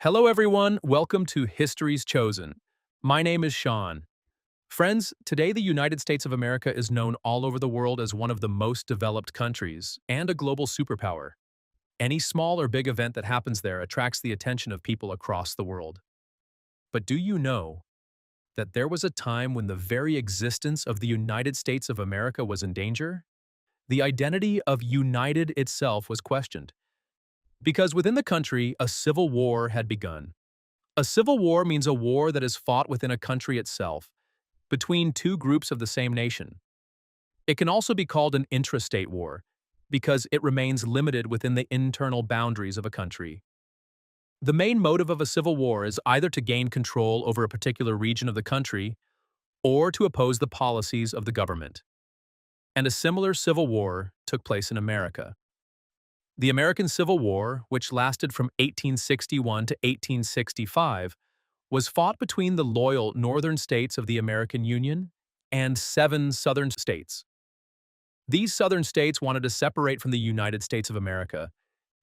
Hello, everyone. Welcome to History's Chosen. My name is Sean. Friends, today the United States of America is known all over the world as one of the most developed countries and a global superpower. Any small or big event that happens there attracts the attention of people across the world. But do you know that there was a time when the very existence of the United States of America was in danger? The identity of United itself was questioned, because within the country, a civil war had begun. A civil war means a war that is fought within a country itself, between two groups of the same nation. It can also be called an intrastate war, because it remains limited within the internal boundaries of a country. The main motive of a civil war is either to gain control over a particular region of the country or to oppose the policies of the government. And a similar civil war took place in America. The American Civil War, which lasted from 1861 to 1865, was fought between the loyal northern states of the American Union and 7 southern states. These southern states wanted to separate from the United States of America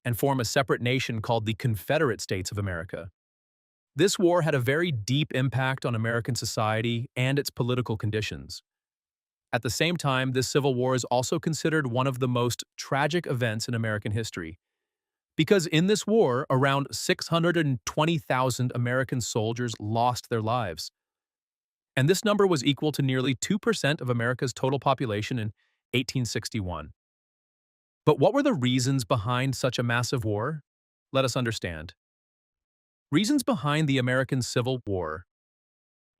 and form a separate nation called the Confederate States of America. This war had a very deep impact on American society and its political conditions. At the same time, this Civil War is also considered one of the most tragic events in American history, because in this war, around 620,000 American soldiers lost their lives. And this number was equal to nearly 2% of America's total population in 1861. But what were the reasons behind such a massive war? Let us understand. Reasons behind the American Civil War.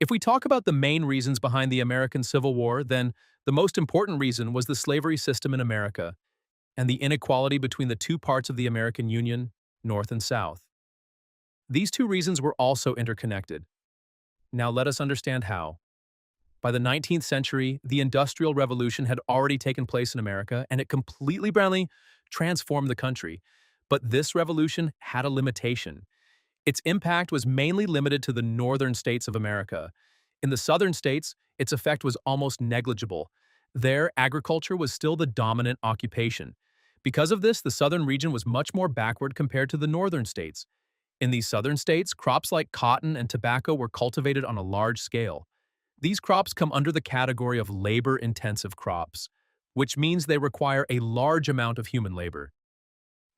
If we talk about the main reasons behind the American Civil War, then the most important reason was the slavery system in America and the inequality between the two parts of the American Union, North and South. These two reasons were also interconnected. Now let us understand how. By the 19th century, the Industrial Revolution had already taken place in America, and it completely transformed the country. But this revolution had a limitation. Its impact was mainly limited to the northern states of America. In the southern states, its effect was almost negligible. There, agriculture was still the dominant occupation. Because of this, the southern region was much more backward compared to the northern states. In these southern states, crops like cotton and tobacco were cultivated on a large scale. These crops come under the category of labor-intensive crops, which means they require a large amount of human labor.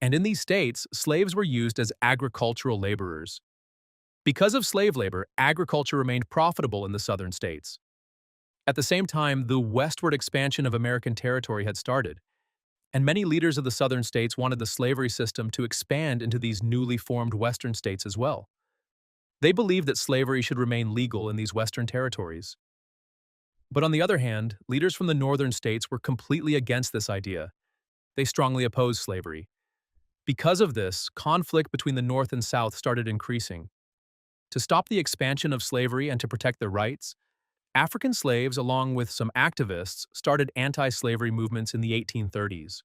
And in these states, slaves were used as agricultural laborers. Because of slave labor, agriculture remained profitable in the southern states. At the same time, the westward expansion of American territory had started, and many leaders of the southern states wanted the slavery system to expand into these newly formed western states as well. They believed that slavery should remain legal in these western territories. But on the other hand, leaders from the northern states were completely against this idea. They strongly opposed slavery. Because of this, conflict between the North and South started increasing. To stop the expansion of slavery and to protect their rights, African slaves, along with some activists, started anti-slavery movements in the 1830s.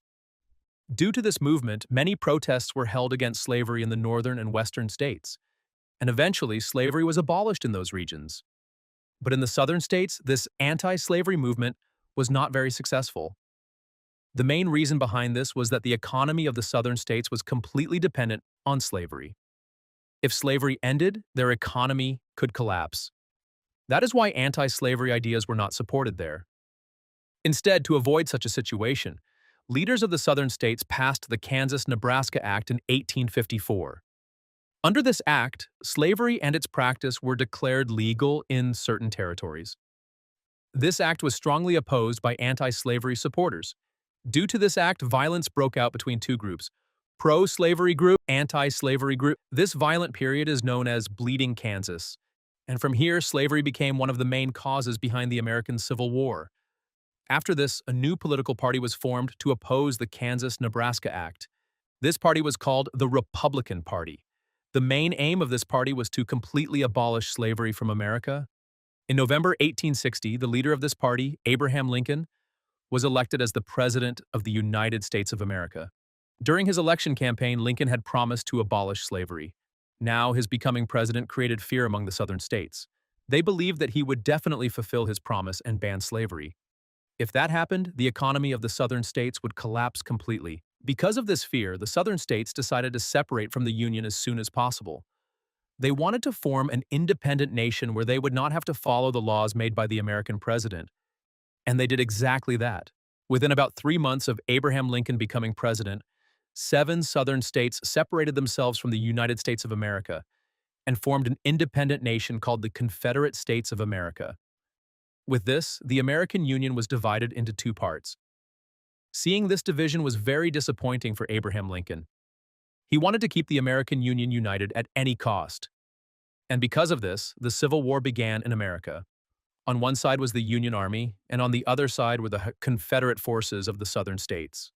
Due to this movement, many protests were held against slavery in the northern and western states, and eventually slavery was abolished in those regions. But in the southern states, this anti-slavery movement was not very successful. The main reason behind this was that the economy of the southern states was completely dependent on slavery. If slavery ended, their economy could collapse. That is why anti-slavery ideas were not supported there. Instead, to avoid such a situation, leaders of the southern states passed the Kansas-Nebraska Act in 1854. Under this act, slavery and its practice were declared legal in certain territories. This act was strongly opposed by anti-slavery supporters. Due to this act, violence broke out between two groups: pro-slavery group, anti-slavery group. This violent period is known as Bleeding Kansas, and from here, slavery became one of the main causes behind the American Civil War. After this, a new political party was formed to oppose the Kansas-Nebraska Act. This party was called the Republican Party. The main aim of this party was to completely abolish slavery from America. In November 1860, the leader of this party, Abraham Lincoln, was elected as the President of the United States of America. During his election campaign, Lincoln had promised to abolish slavery. Now, his becoming president created fear among the southern states. They believed that he would definitely fulfill his promise and ban slavery. If that happened, the economy of the southern states would collapse completely. Because of this fear, the southern states decided to separate from the Union as soon as possible. They wanted to form an independent nation where they would not have to follow the laws made by the American president. And they did exactly that. Within about 3 months of Abraham Lincoln becoming president, 7 southern states separated themselves from the United States of America and formed an independent nation called the Confederate States of America. With this, the American Union was divided into 2 parts. Seeing this division was very disappointing for Abraham Lincoln. He wanted to keep the American Union united at any cost. And because of this, the Civil War began in America. On one side was the Union Army, and on the other side were the Confederate forces of the southern states.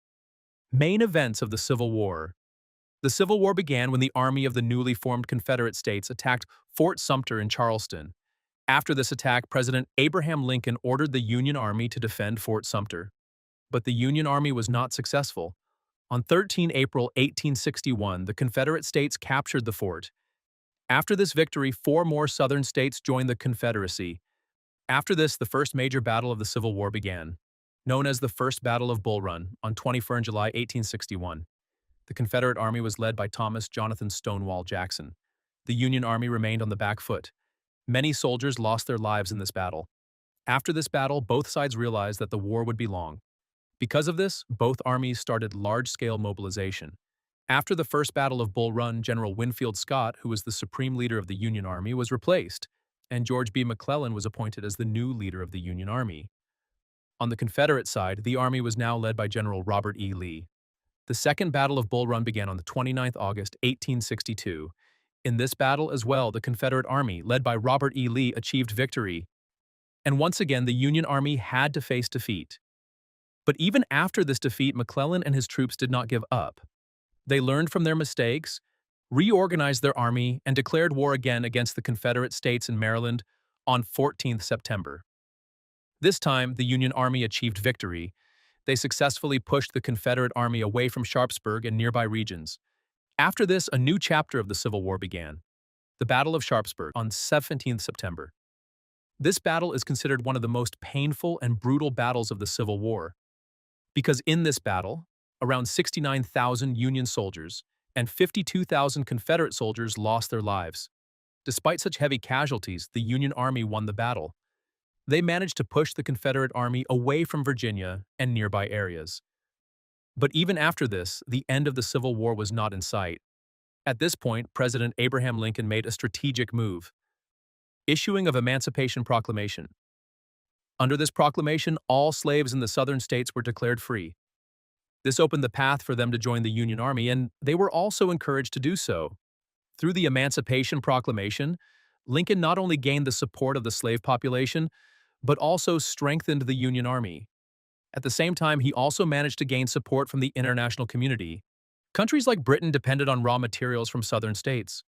Main events of the Civil War. The Civil War began when the army of the newly formed Confederate States attacked Fort Sumter in Charleston. After this attack, President Abraham Lincoln ordered the Union Army to defend Fort Sumter. But the Union Army was not successful. On 13 April 1861, the Confederate States captured the fort. After this victory, 4 more southern states joined the Confederacy. After this, the first major battle of the Civil War began, known as the First Battle of Bull Run, on 21 July 1861. The Confederate Army was led by Thomas Jonathan Stonewall Jackson. The Union Army remained on the back foot. Many soldiers lost their lives in this battle. After this battle, both sides realized that the war would be long. Because of this, both armies started large-scale mobilization. After the First Battle of Bull Run, General Winfield Scott, who was the supreme leader of the Union Army, was replaced, and George B. McClellan was appointed as the new leader of the Union Army. On the Confederate side, the army was now led by General Robert E. Lee. The Second Battle of Bull Run began on the 29th August 1862. In this battle as well, the Confederate Army, led by Robert E. Lee, achieved victory. And once again, the Union Army had to face defeat. But even after this defeat, McClellan and his troops did not give up. They learned from their mistakes, reorganized their army, and declared war again against the Confederate States in Maryland on 14th September. This time, the Union Army achieved victory. They successfully pushed the Confederate Army away from Sharpsburg and nearby regions. After this, a new chapter of the Civil War began, the Battle of Sharpsburg on 17th September. This battle is considered one of the most painful and brutal battles of the Civil War, because in this battle, around 69,000 Union soldiers and 52,000 Confederate soldiers lost their lives. Despite such heavy casualties, the Union Army won the battle. They managed to push the Confederate Army away from Virginia and nearby areas. But even after this, the end of the Civil War was not in sight. At this point, President Abraham Lincoln made a strategic move, issuing of Emancipation Proclamation. Under this proclamation, all slaves in the southern states were declared free. This opened the path for them to join the Union Army, and they were also encouraged to do so. Through the Emancipation Proclamation, Lincoln not only gained the support of the slave population, but also strengthened the Union Army. At the same time, he also managed to gain support from the international community. Countries like Britain depended on raw materials from southern states.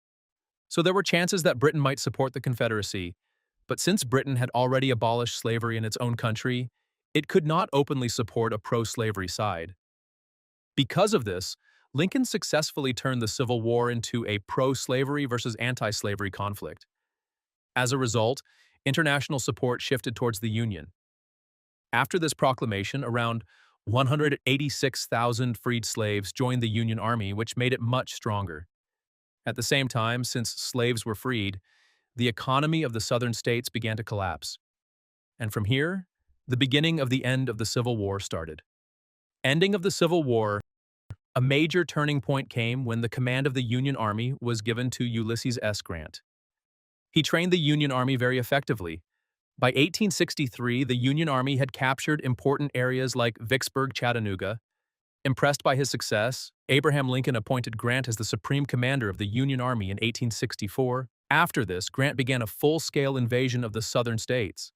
So there were chances that Britain might support the Confederacy. But since Britain had already abolished slavery in its own country, it could not openly support a pro-slavery side. Because of this, Lincoln successfully turned the Civil War into a pro-slavery versus anti-slavery conflict. As a result, international support shifted towards the Union. After this proclamation, around 186,000 freed slaves joined the Union Army, which made it much stronger. At the same time, since slaves were freed, the economy of the southern states began to collapse. And from here, the beginning of the end of the Civil War started. Ending of the Civil War, a major turning point came when the command of the Union Army was given to Ulysses S. Grant. He trained the Union Army very effectively. By 1863, the Union Army had captured important areas like Vicksburg, Chattanooga. Impressed by his success, Abraham Lincoln appointed Grant as the supreme commander of the Union Army in 1864. After this, Grant began a full-scale invasion of the southern states.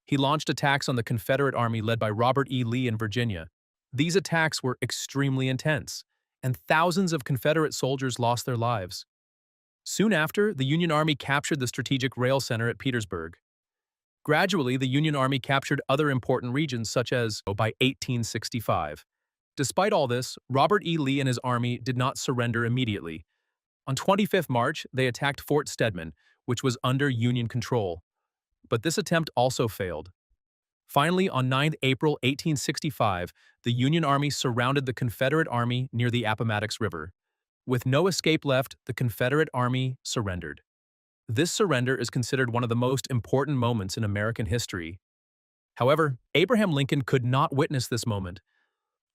He launched attacks on the Confederate Army led by Robert E. Lee in Virginia. These attacks were extremely intense, and thousands of Confederate soldiers lost their lives. Soon after, the Union Army captured the strategic rail center at Petersburg. Gradually, the Union Army captured other important regions such as by 1865. Despite all this, Robert E. Lee and his army did not surrender immediately. On 25 March, they attacked Fort Stedman, which was under Union control. But this attempt also failed. Finally, on 9 April 1865, the Union Army surrounded the Confederate Army near the Appomattox River. With no escape left, the Confederate Army surrendered. This surrender is considered one of the most important moments in American history. However, Abraham Lincoln could not witness this moment.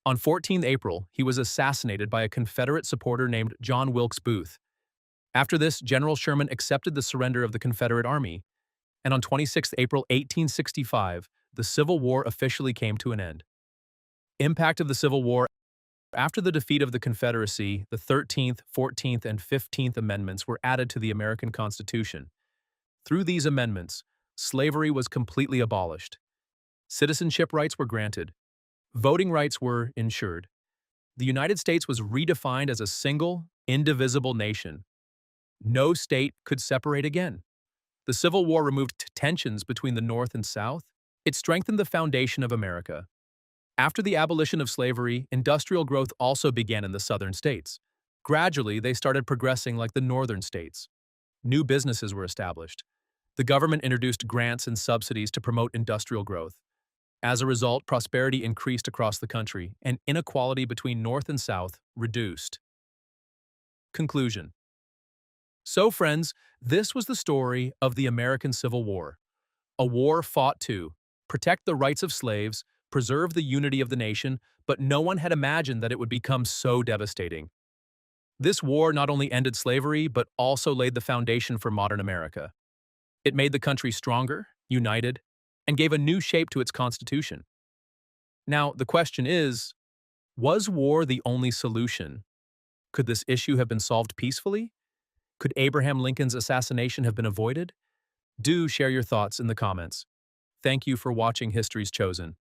On 14th April, he was assassinated by a Confederate supporter named John Wilkes Booth. After this, General Sherman accepted the surrender of the Confederate Army, and on 26th April 1865, the Civil War officially came to an end. Impact of the Civil War. After the defeat of the Confederacy, the 13th, 14th, and 15th Amendments were added to the American Constitution. Through these amendments, slavery was completely abolished. Citizenship rights were granted. Voting rights were ensured. The United States was redefined as a single, indivisible nation. No state could separate again. The Civil War removed tensions between the North and South. It strengthened the foundation of America. After the abolition of slavery, industrial growth also began in the southern states. Gradually, they started progressing like the northern states. New businesses were established. The government introduced grants and subsidies to promote industrial growth. As a result, prosperity increased across the country, and inequality between North and South reduced. Conclusion. So, friends, this was the story of the American Civil War. A war fought to protect the rights of slaves, preserve the unity of the nation, but no one had imagined that it would become so devastating. This war not only ended slavery, but also laid the foundation for modern America. It made the country stronger, united, and gave a new shape to its constitution. Now, the question is, was war the only solution? Could this issue have been solved peacefully? Could Abraham Lincoln's assassination have been avoided? Do share your thoughts in the comments. Thank you for watching History's Chosen.